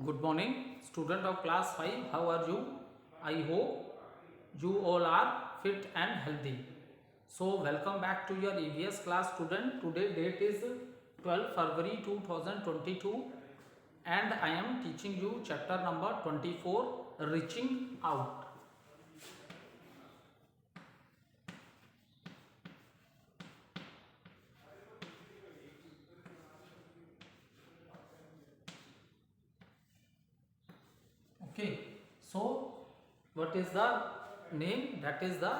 Good morning, student of class 5. How are you? I hope you all are fit and healthy. So, welcome back to your EVS class, student. Today date is 12 February 2022 and I am teaching you chapter number 24, Reaching Out. Okay, so what is the name? That is the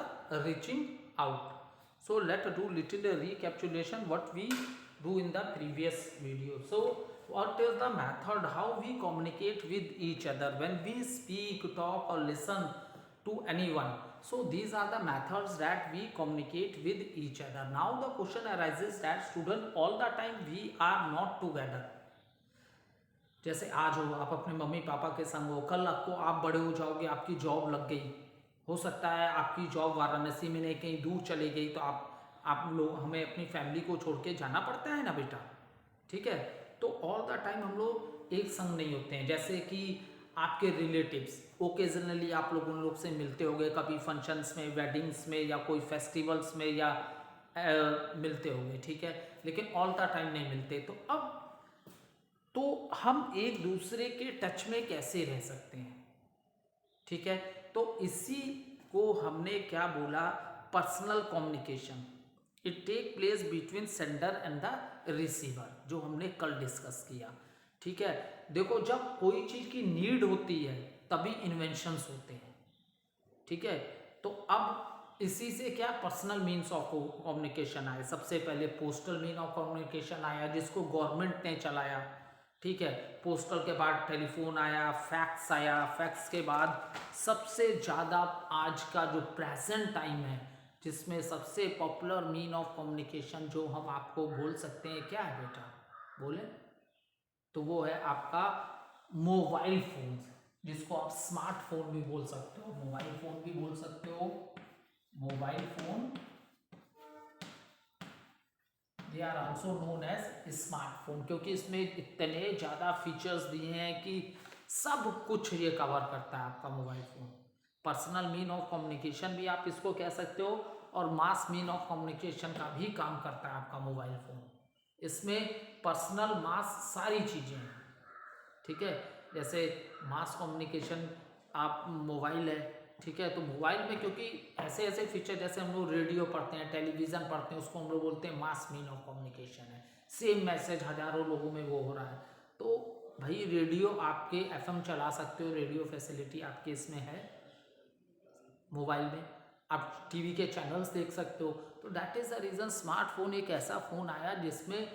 Reaching Out. So let's do little recapitulation what we do in the previous video. So what is the method how we communicate with each other when we speak, talk or listen to anyone? So these are the methods that we communicate with each other. Now the question arises that student, all the time we are not together. जैसे आज हो आप अपने mummy papa के संग हो, कल आपको आप बड़े हो जाओगे, आपकी जॉब लग गई, हो सकता है आपकी जॉब वाराणसी में नहीं कहीं दूर चली गई, तो आप लोग हमें अपनी फैमिली को छोड़ के जाना पड़ता है ना बेटा, ठीक है। तो ऑल द टाइम हम लोग एक संग नहीं होते हैं। जैसे कि आपके रिलेटिव्स ओकेजनली आप लोग उन लोग से मिलते होगे, कभी फंक्शंस में, वेडिंग्स में या कोई फेस्टिवल्स में या मिलते होगे, ठीक है, लेकिन ऑल द टाइम नहीं मिलते। तो अब तो हम एक दूसरे के टच में कैसे रह सकते हैं, ठीक है। तो इसी को हमने क्या बोला, personal communication. It take place between sender and the receiver, जो हमने कल डिस्कस किया, ठीक है। देखो, जब कोई चीज़ की नीड होती है तभी इन्वेंशंस होते हैं, ठीक है। तो अब इसी से क्या पर्सनल मीन्स ऑफ कम्युनिकेशन आए। सबसे पहले पोस्टल मीन ऑफ कम्युनिकेशन आया जिसको गवर्नमेंट ने चलाया, ठीक है। पोस्टल के बाद टेलीफोन आया, फैक्स आया, फैक्स के बाद सबसे ज़्यादा आज का जो प्रेजेंट टाइम है जिसमें सबसे पॉपुलर मीन ऑफ कम्युनिकेशन जो हम आपको बोल सकते हैं, क्या है बेटा, बोले तो वो है आपका मोबाइल फोन, जिसको आप स्मार्टफोन भी बोल सकते हो, मोबाइल फोन भी बोल सकते हो, mobile phone, they are also known as smartphone, क्योंकि इसमें इतने ज़्यादा फीचर्स दिए हैं कि सब कुछ ये कवर करता है आपका mobile phone. Personal mean of communication भी आप इसको कह सकते हो और मास मीन ऑफ कम्युनिकेशन का भी काम करता है आपका मोबाइल फ़ोन। इसमें पर्सनल मास सारी चीज़ें हैं, ठीक है। जैसे मास कम्युनिकेशन आप मोबाइल है, ठीक है, तो मोबाइल में क्योंकि ऐसे ऐसे फीचर, जैसे हम लोग रेडियो पढ़ते हैं, टेलीविज़न पढ़ते हैं, उसको हम लोग बोलते हैं मास मीन ऑफ कम्युनिकेशन है। सेम मैसेज हज़ारों लोगों में वो हो रहा है, तो भाई रेडियो आपके एफएम चला सकते हो, रेडियो फैसिलिटी आपके इसमें है मोबाइल में, आप टीवी के चैनल्स देख सकते हो। तो that is the reason smartphone एक ऐसा फ़ोन आया जिसमें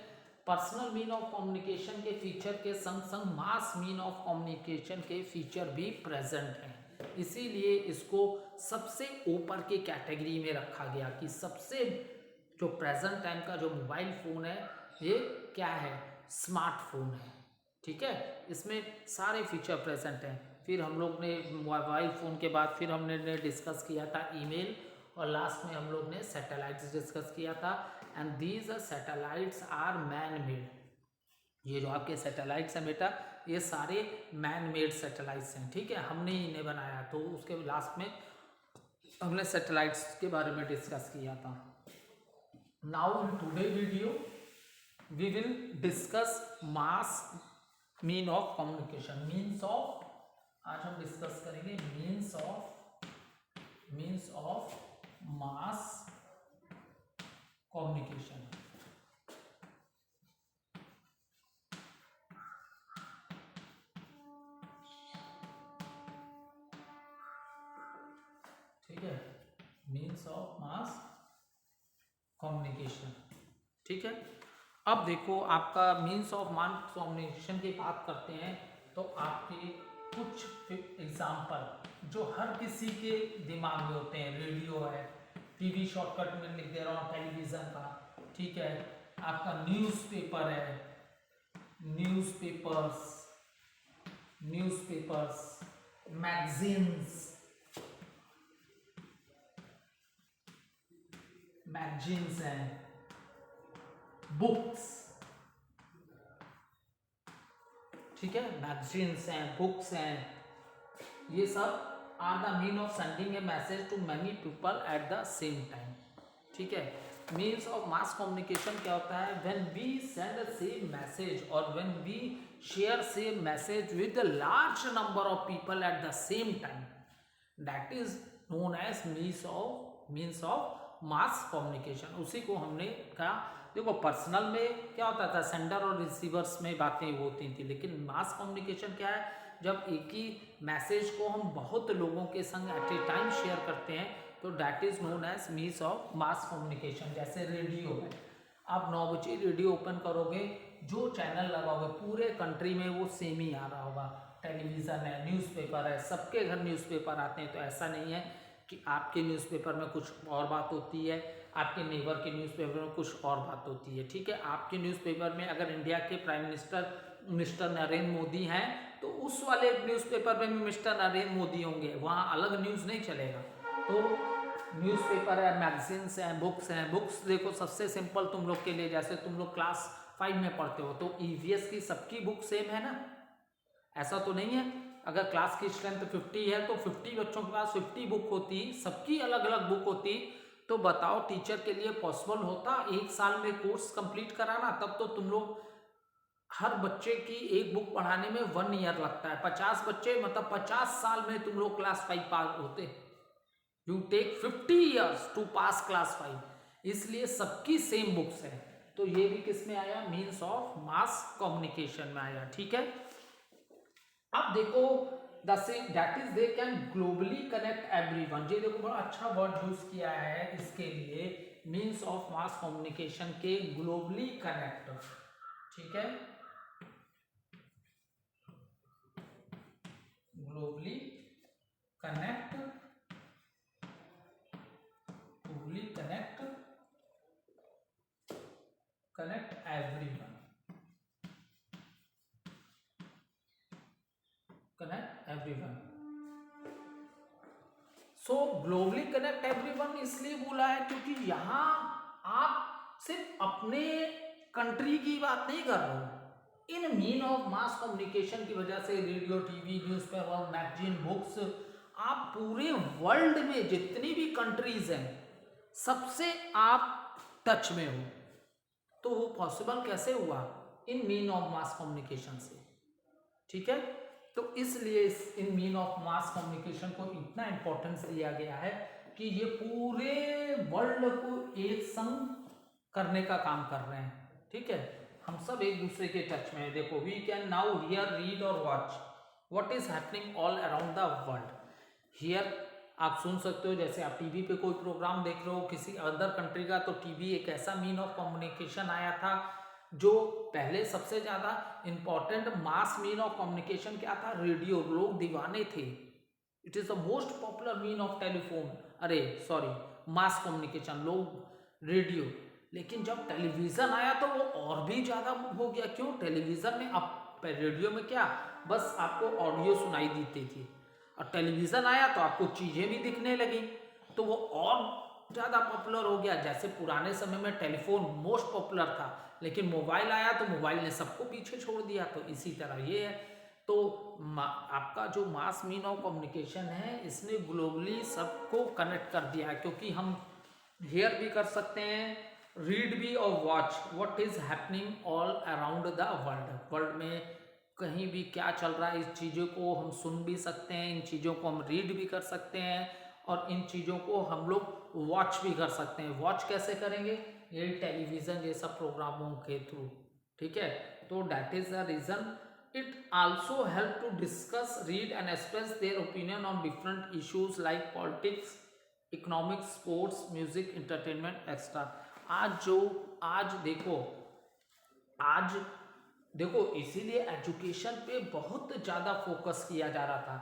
पर्सनल मीन ऑफ कम्युनिकेशन के फीचर के संग संग मास मीन ऑफ कम्युनिकेशन के फीचर भी प्रेजेंट हैं। इसीलिए इसको सबसे ऊपर की कैटेगरी में रखा गया कि सबसे जो प्रेजेंट टाइम का जो मोबाइल फ़ोन है ये क्या है, स्मार्टफोन है, ठीक है। इसमें सारे फीचर प्रेजेंट हैं। फिर हम लोग ने मोबाइल फ़ोन के बाद फिर हमने डिस्कस किया था ईमेल, और लास्ट में हम लोग ने सैटेलाइट्स डिस्कस किया था। And these satellites are man made, ये जो आपके सैटेलाइट्स हैं बेटा, ये सारे मैन मेड सैटेलाइट्स हैं, ठीक है, हमने ही इन्हें बनाया। तो उसके लास्ट में हमने सैटेलाइट्स के बारे में डिस्कस किया था। Now in today video we will discuss mass mean of communication, means of, आज हम डिस्कस करेंगे मीन्स ऑफ मास कम्युनिकेशन, ठीक है, मीन्स ऑफ मास कम्युनिकेशन, ठीक है। अब देखो, आपका मीन्स ऑफ मास कम्युनिकेशन की बात करते हैं तो आपके कुछ एग्जाम्पल जो हर किसी के दिमाग में होते हैं, रेडियो है, टीवी शॉर्टकट में लिख दे रहा हूँ, टेलीविज़न का, ठीक है, आपका न्यूज़पेपर है, न्यूज़पेपर्स, मैगजीन्स हैं, बुक्स, ठीक है, मैगजीन्स हैं, बुक्स हैं, ये सब are the mean of sending a message to many people at the same time. ठीक है, मीन्स ऑफ मास कम्युनिकेशन क्या होता है, when we send a same message और when we share same message with a large number of people at the same time, that is known as means of mass communication. उसी को हमने कहा, देखो personal में क्या होता था, सेंडर और रिसीवर्स में बातें होती थी, लेकिन मास कम्युनिकेशन क्या है, जब एक ही मैसेज को हम बहुत लोगों के संग एट ए टाइम शेयर करते हैं, तो that is known as means of mass communication. जैसे रेडियो है, आप 9 बजे रेडियो ओपन करोगे, जो चैनल लगाओगे पूरे कंट्री में वो सेम ही आ रहा होगा। टेलीविज़न है, न्यूज़पेपर है, सबके घर न्यूज़पेपर आते हैं, तो ऐसा नहीं है कि आपके न्यूज़पेपर में कुछ और बात होती है, आपके नेबर के न्यूज़पेपर में कुछ और बात होती है। ठीक है, आपके न्यूज़पेपर में अगर इंडिया के प्राइम मिनिस्टर नरेंद्र मोदी हैं, तो उस वाले न्यूज़पेपर में भी मिस्टर नरेंद्र मोदी होंगे, वहाँ अलग न्यूज़ नहीं चलेगा। तो न्यूज़पेपर है, मैगजीन्स हैं, बुक्स हैं। बुक्स देखो सबसे सिंपल तुम लोग के लिए, जैसे तुम लोग क्लास 5 में पढ़ते हो, तो ईवीएस की सबकी बुक सेम है ना, ऐसा तो नहीं है। अगर क्लास की स्ट्रेंथ 50 है तो 50 बच्चों के पास 50 बुक होती, सबकी अलग अलग बुक होती, तो बताओ टीचर के लिए पॉसिबल होता एक साल में कोर्स कंप्लीट कराना? तब तो तुम लोग हर बच्चे की एक बुक पढ़ाने में 1 ईयर लगता है, 50 बच्चे मतलब 50 साल में तुम लोग क्लास 5 पास होते। You take 50 years to pass class 5, इसलिए सबकी सेम बुक्स है। तो ये भी किस में आया, मीन्स ऑफ मास कम्युनिकेशन में आया। ठीक है, अब देखो that is they can globally connect everyone. ये देखो बड़ा अच्छा वर्ड यूज किया है इसके लिए, मीन्स ऑफ मास कम्युनिकेशन के ग्लोबली कनेक्ट। ठीक है, globally connect, globally connect everyone, connect everyone. सो ग्लोबली कनेक्ट एवरीवन इसलिए बोला है क्योंकि यहां आप सिर्फ अपने कंट्री की बात नहीं कर रहे हो। In mean of mass communication की वजह से radio, TV, newspaper, magazine, books, आप पूरे वर्ल्ड में जितनी भी कंट्रीज हैं सबसे आप टच में हो। तो वो पॉसिबल कैसे हुआ, in mean of mass communication से। ठीक है, तो इसलिए in mean of mass communication को इतना इंपॉर्टेंस दिया गया है कि ये पूरे वर्ल्ड को एक संग करने का काम कर रहे हैं। ठीक है, हम सब एक दूसरे के टच में है। देखो, we can now hear, read और watch what is happening all around the world. Here आप सुन सकते हो, जैसे आप टीवी पे कोई प्रोग्राम देख रहे हो किसी अदर कंट्री का, तो टीवी एक ऐसा मीन ऑफ कम्युनिकेशन आया था जो पहले सबसे ज़्यादा important mass mean of communication क्या था, रेडियो। लोग दीवाने थे, it is the most popular mean of telephone, अरे सॉरी मास कम्युनिकेशन, लोग रेडियो। लेकिन जब टेलीविज़न आया तो वो और भी ज़्यादा हो गया। क्यों, टेलीविज़न में अब रेडियो में क्या बस आपको ऑडियो सुनाई देती थी, और टेलीविज़न आया तो आपको चीज़ें भी दिखने लगी, तो वो और ज़्यादा पॉपुलर हो गया। जैसे पुराने समय में टेलीफोन मोस्ट पॉपुलर था, लेकिन मोबाइल आया तो मोबाइल ने सबको पीछे छोड़ दिया। तो इसी तरह ये है। तो आपका जो मास मीन ऑफ कम्युनिकेशन है, इसने ग्लोबली सबको कनेक्ट कर दिया है, क्योंकि हम हेयर भी कर सकते हैं, रीड भी और watch what is happening all around the world. World में कहीं भी क्या चल रहा है, इस चीज़ों को हम सुन भी सकते हैं, इन चीज़ों को हम रीड भी कर सकते हैं, और इन चीज़ों को हम लोग वॉच भी कर सकते हैं। वॉच कैसे करेंगे, ये टेलीविज़न ये सब प्रोग्रामों के थ्रू। ठीक है, तो that is the reason. It also help to discuss, read and express their opinion on different issues like politics, economics, sports, music, entertainment extra. आज देखो इसीलिए एजुकेशन पे बहुत ज़्यादा फोकस किया जा रहा था।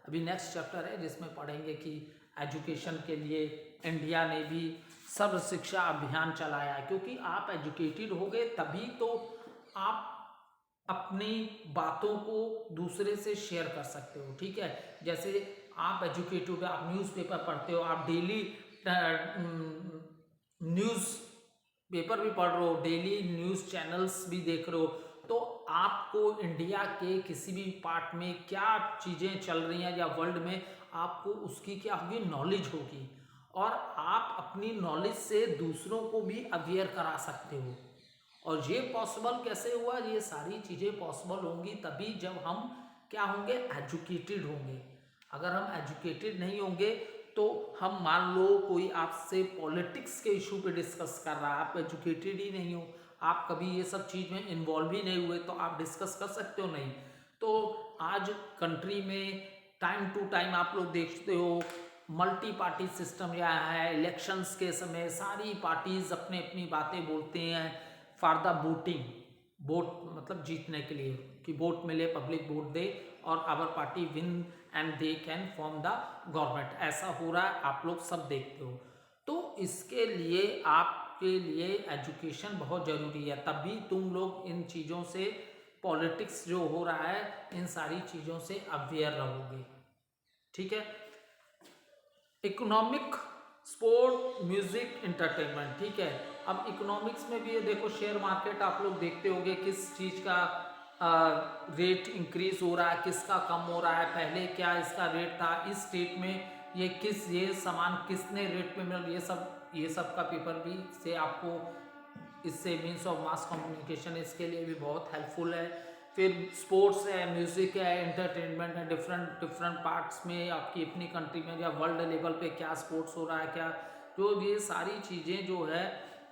अभी नेक्स्ट चैप्टर है जिसमें पढ़ेंगे कि एजुकेशन के लिए इंडिया ने भी सर्व शिक्षा अभियान चलाया, क्योंकि आप एजुकेटेड हो गए तभी तो आप अपनी बातों को दूसरे से शेयर कर सकते हो। ठीक है, जैसे आप एजुकेटेड हो, आप न्यूज़पेपर पढ़ते हो, आप डेली न्यूज़ पेपर भी पढ़ रहे हो, डेली न्यूज़ चैनल्स भी देख रहे हो, तो आपको इंडिया के किसी भी पार्ट में क्या चीज़ें चल रही हैं या वर्ल्ड में, आपको उसकी क्या होगी, नॉलेज होगी, और आप अपनी नॉलेज से दूसरों को भी अवेयर करा सकते हो। और ये पॉसिबल कैसे हुआ, ये सारी चीज़ें पॉसिबल होंगी तभी जब हम क्या होंगे, एजुकेटेड होंगे। अगर हम एजुकेटेड नहीं होंगे तो हम, मान लो कोई आपसे पॉलिटिक्स के इशू पे डिस्कस कर रहा है, आप एजुकेटेड ही नहीं हो, आप कभी ये सब चीज़ में इन्वॉल्व ही नहीं हुए, तो आप डिस्कस कर सकते हो नहीं। तो आज कंट्री में टाइम टू टाइम आप लोग देखते हो मल्टी पार्टी सिस्टम या है, इलेक्शंस के समय सारी पार्टीज अपने अपनी बातें बोलते हैं फॉर द वोटिंग, वोट मतलब जीतने के लिए, कि वोट मिले, पब्लिक वोट दे और our party win and they can form the government. ऐसा हो रहा है, आप लोग सब देखते हो। तो इसके लिए आपके लिए एजुकेशन बहुत ज़रूरी है, तभी तुम लोग इन चीज़ों से, पॉलिटिक्स जो हो रहा है, इन सारी चीज़ों से अवेयर रहोगे। ठीक है। Economic, sport, music, entertainment. ठीक है। अब इकोनॉमिक्स में भी ये देखो, शेयर मार्केट आप लोग देखते होंगे किस चीज़ का रेट इंक्रीज हो रहा है, किसका कम हो रहा है, पहले क्या इसका रेट था, इस स्टेट में ये सामान किसने रेट पे मिल, ये सब का पेपर भी से आपको, इससे मीन्स ऑफ मास कम्युनिकेशन इसके लिए भी बहुत हेल्पफुल है। फिर स्पोर्ट्स है, म्यूज़िक है, एंटरटेनमेंट है, डिफरेंट डिफरेंट पार्ट्स में आपकी अपनी कंट्री में या वर्ल्ड लेवल पे क्या स्पोर्ट्स हो रहा है, क्या, जो ये सारी चीज़ें जो है,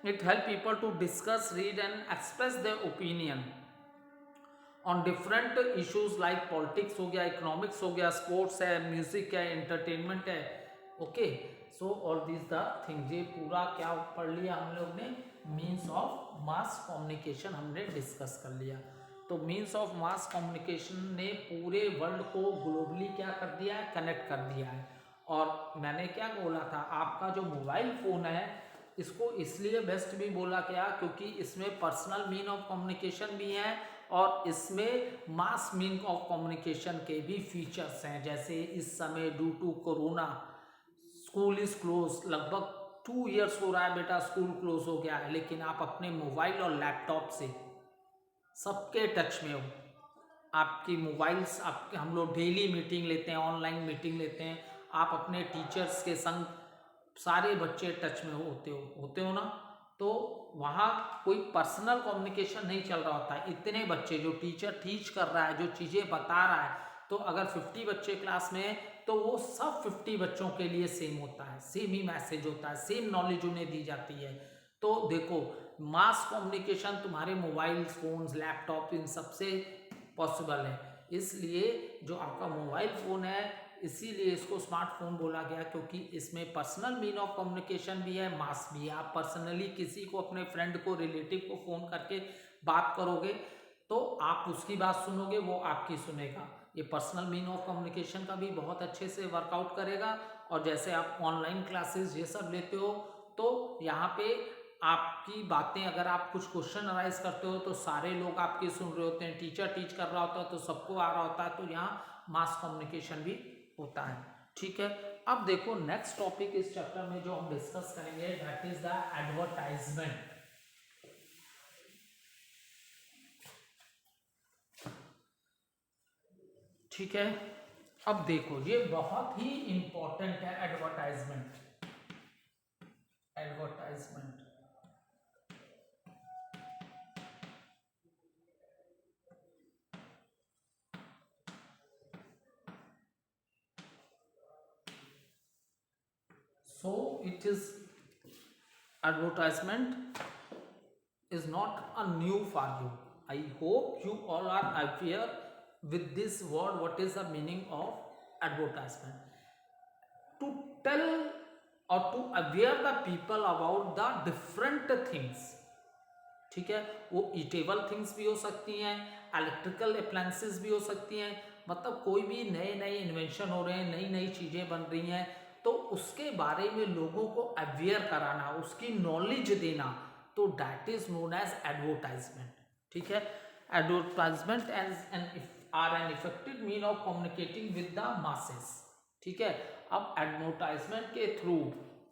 it help people to discuss, read and express their opinion on different issues like politics हो गया, इकोनॉमिक्स हो गया, स्पोर्ट्स है, म्यूजिक है, एंटरटेनमेंट है। Okay, so all this the things, ये पूरा क्या पढ़ लिया हम लोग ने, मीन्स ऑफ मास कम्युनिकेशन हमने डिस्कस कर लिया। तो मीन्स ऑफ मास कम्युनिकेशन ने पूरे वर्ल्ड को ग्लोबली क्या कर दिया है, कनेक्ट कर दिया है। और मैंने क्या बोला था, आपका जो मोबाइल फ़ोन है, इसको इसलिए बेस्ट भी बोला गया क्योंकि इसमें पर्सनल मीन ऑफ कम्युनिकेशन भी है और इसमें मास मीन ऑफ कम्युनिकेशन के भी फीचर्स हैं। जैसे इस समय due to corona school is close, लगभग 2 ईयर्स हो रहा है बेटा, स्कूल क्लोज हो गया है, लेकिन आप अपने मोबाइल और लैपटॉप से सबके टच में हो। आपकी मोबाइल्स, आपके, हम लोग डेली मीटिंग लेते हैं, ऑनलाइन मीटिंग लेते हैं, आप अपने टीचर्स के संग सारे बच्चे टच में होते हो ना। तो वहाँ कोई पर्सनल कम्युनिकेशन नहीं चल रहा होता है, इतने बच्चे, जो टीचर टीच कर रहा है, जो चीज़ें बता रहा है, तो अगर 50 बच्चे क्लास में हैं तो वो सब 50 बच्चों के लिए सेम होता है, सेम ही मैसेज होता है, सेम नॉलेज उन्हें दी जाती है। तो देखो, मास कम्युनिकेशन तुम्हारे मोबाइल फोन्स, लैपटॉप, इन सबसे पॉसिबल है। इसलिए जो आपका मोबाइल फ़ोन है, इसीलिए इसको स्मार्टफोन बोला गया, क्योंकि इसमें पर्सनल मीन ऑफ कम्युनिकेशन भी है, मास भी है। आप पर्सनली किसी को, अपने फ्रेंड को, रिलेटिव को फ़ोन करके बात करोगे तो आप उसकी बात सुनोगे, वो आपकी सुनेगा। ये पर्सनल मीन ऑफ कम्युनिकेशन का भी बहुत अच्छे से वर्कआउट करेगा। और जैसे आप ऑनलाइन क्लासेस ये सब लेते हो, तो यहाँ पे आपकी बातें, अगर आप कुछ क्वेश्चन अराइज करते हो तो सारे लोग आपकी सुन रहे होते हैं, टीचर टीच कर रहा होता है तो सबको आ रहा होता है, तो यहाँ मास कम्युनिकेशन भी होता है। ठीक है। अब देखो, नेक्स्ट टॉपिक इस चैप्टर में जो हम डिस्कस करेंगे, दैट इज द एडवर्टाइजमेंट। ठीक है। अब देखो, ये बहुत ही इंपॉर्टेंट है, advertisement. Advertisement so it is, advertisement is not a new for you. I hope you all are aware with this word, what is the meaning of advertisement. To tell or to aware the people about the different things। ठीक है, वो eatable things भी हो सकती हैं, electrical appliances भी हो सकती हैं, मतलब कोई भी नए नए इन्वेंशन हो रहे हैं, नई नई चीज़ें बन रही हैं, तो उसके बारे में लोगों को अवेयर कराना, उसकी नॉलेज देना, तो that is known as advertisement. ठीक है। Advertisement as an are an effective mean of communicating with the masses. ठीक है। अब एडवर्टाइजमेंट के थ्रू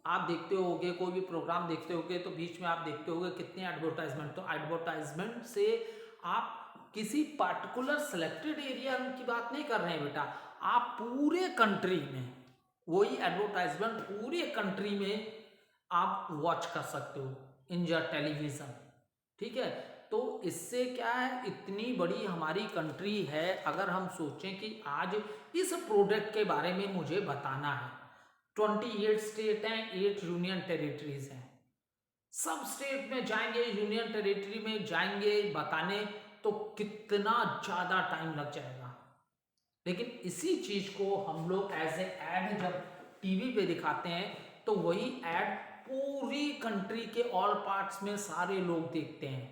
आप देखते होगे, कोई भी प्रोग्राम देखते होगे तो बीच में आप देखते होगे कितने एडवर्टाइजमेंट, तो एडवर्टाइजमेंट से आप किसी पर्टिकुलर सिलेक्टेड एरिया की बात नहीं कर रहे हैं बेटा, आप पूरे कंट्री में वही एडवर्टाइजमेंट पूरे कंट्री में आप वॉच कर सकते हो इन योर टेलीविजन। ठीक है, तो इससे क्या है, इतनी बड़ी हमारी कंट्री है, अगर हम सोचें कि आज इस प्रोडक्ट के बारे में मुझे बताना है, 28 स्टेट हैं, 8 यूनियन टेरिटरीज हैं, सब स्टेट में जाएंगे, यूनियन टेरिटरी में जाएंगे बताने, तो कितना ज़्यादा टाइम लग जाएगा। लेकिन इसी चीज़ को हम लोग एज ए एड जब टीवी पे दिखाते हैं तो वही एड पूरी कंट्री के ऑल पार्ट्स में सारे लोग देखते हैं।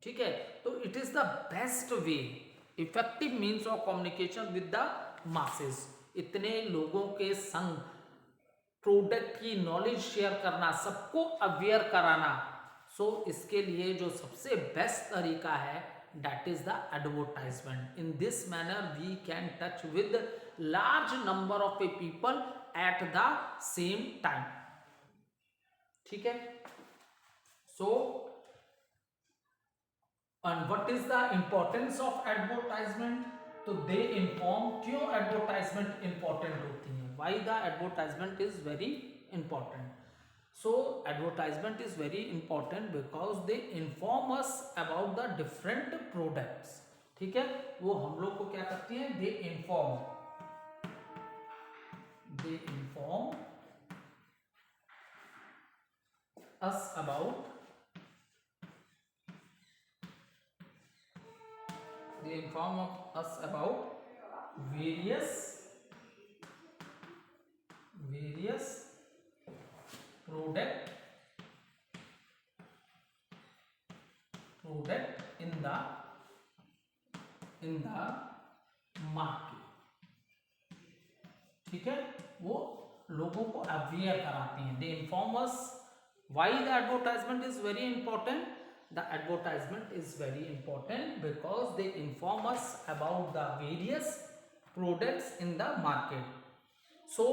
ठीक है, तो it is the best way, effective means of communication with the masses. इतने लोगों के संग प्रोडक्ट की नॉलेज शेयर करना, सबको अवेयर कराना, सो इसके लिए जो सबसे बेस्ट तरीका है that is the advertisement. In this manner we can touch with large number of people at the same time. ठीक है, so and what is the importance of advertisement? तो they inform क्यों advertisement important होती है, why the advertisement is very important. So advertisement is very important because they inform us about the different products. ठीक है, वो हम लोग को क्या करती हैं, they inform us about various product in the market. ठीक है, वो लोगों को अवेयर कराती हैं, they inform us. Why the advertisement is very important? The advertisement is very important because they inform us about the various products in the market. So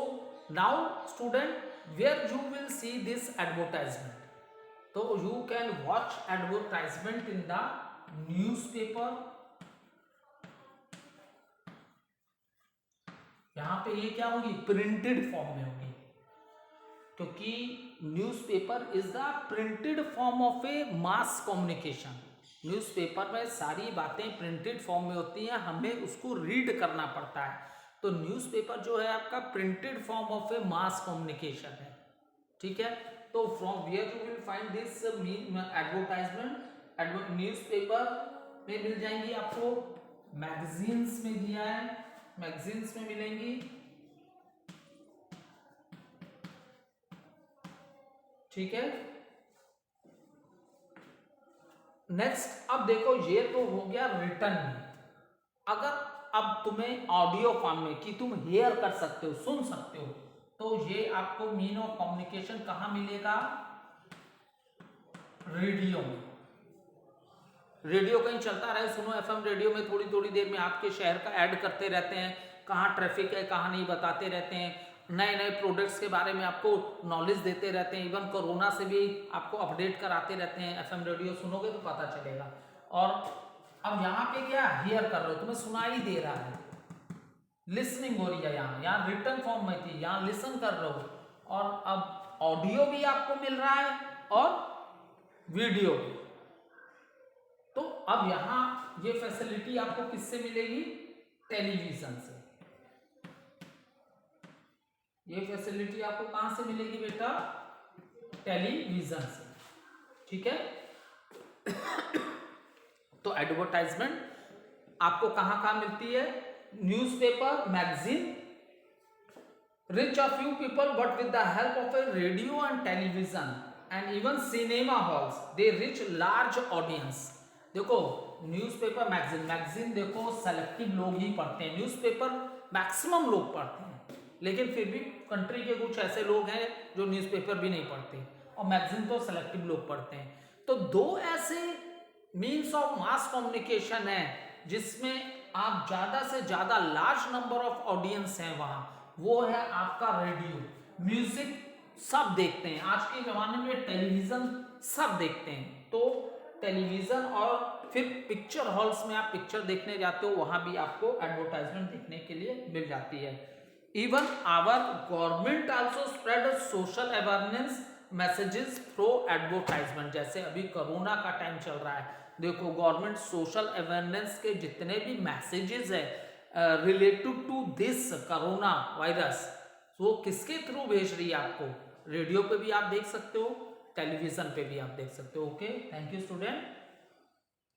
now student, where you will see this advertisement, so you can watch advertisement in the newspaper। यहां पे ये क्या होगी, printed form में होगी, क्योंकि newspaper is the printed form of a mass communication. Newspaper में सारी बातें प्रिंटेड फॉर्म में होती हैं, हमें उसको रीड करना पड़ता है। तो न्यूज़पेपर जो है आपका printed form of a mass communication है। ठीक है, तो from where you will find this advertisement, newspaper में मिल जाएंगी आपको, मैगजीन्स में दिया है, मैगजीन्स में मिलेंगी। ठीक है, नेक्स्ट अब देखो, ये तो हो गया रिटर्न में। अगर अब तुम्हें ऑडियो फॉर्म में कि तुम हेयर कर सकते हो, सुन सकते हो, तो ये आपको मीन ऑफ कम्युनिकेशन कहां मिलेगा, रेडियो में। रेडियो कहीं चलता रहे, सुनो एफएम रेडियो में थोड़ी थोड़ी देर में आपके शहर का ऐड करते रहते हैं, कहाँ ट्रैफिक है कहाँ नहीं बताते रहते हैं, नए नए प्रोडक्ट्स के बारे में आपको नॉलेज देते रहते हैं, इवन कोरोना से भी आपको अपडेट कराते रहते हैं। एफएम रेडियो सुनोगे तो पता चलेगा। और अब यहाँ पे क्या हियर कर रहे हो, तुम्हें सुनाई दे रहा है, लिसनिंग हो रही है, यहाँ रिटर्न फॉर्म में थी, यहाँ लिसन कर रहे हो, और अब ऑडियो भी आपको मिल रहा है और वीडियो भी। तो अब यहाँ ये फैसिलिटी आपको किससे मिलेगी, टेलीविजन से। ये फैसिलिटी आपको कहां से मिलेगी बेटा, टेलीविजन से। ठीक है, तो एडवर्टाइजमेंट आपको कहां कहां मिलती है, newspaper, magazine, reach a few people, but with the help of a radio and television and even cinema halls they reach large audience। देखो न्यूज़पेपर, मैगजीन देखो सेलेक्टिव लोग ही पढ़ते हैं, न्यूज़पेपर मैक्सिमम लोग पढ़ते हैं, लेकिन फिर भी कंट्री के कुछ ऐसे लोग हैं जो न्यूज़पेपर भी नहीं पढ़ते, और मैगजीन तो सेलेक्टिव लोग पढ़ते हैं। तो दो ऐसे मीन्स ऑफ मास कम्युनिकेशन है जिसमें आप ज्यादा से ज्यादा लार्ज नंबर ऑफ ऑडियंस हैं वहां, वो है आपका रेडियो। म्यूजिक सब देखते हैं, आज के जमाने में टेलीविजन सब देखते हैं, तो टेलीविजन और फिर पिक्चर हॉल्स में आप पिक्चर देखने जाते हो, वहां भी आपको एडवर्टाइजमेंट देखने के लिए मिल जाती है। Even our government also spread social awareness messages through advertisement. जैसे अभी कोरोना का टाइम चल रहा है, देखो गवर्नमेंट सोशल अवेयरनेस के जितने भी मैसेजेस है related to this corona virus, वो किसके थ्रू भेज रही है आपको? रेडियो पे भी आप देख सकते हो, टेलीविजन पे भी आप देख सकते हो। Okay, thank you student.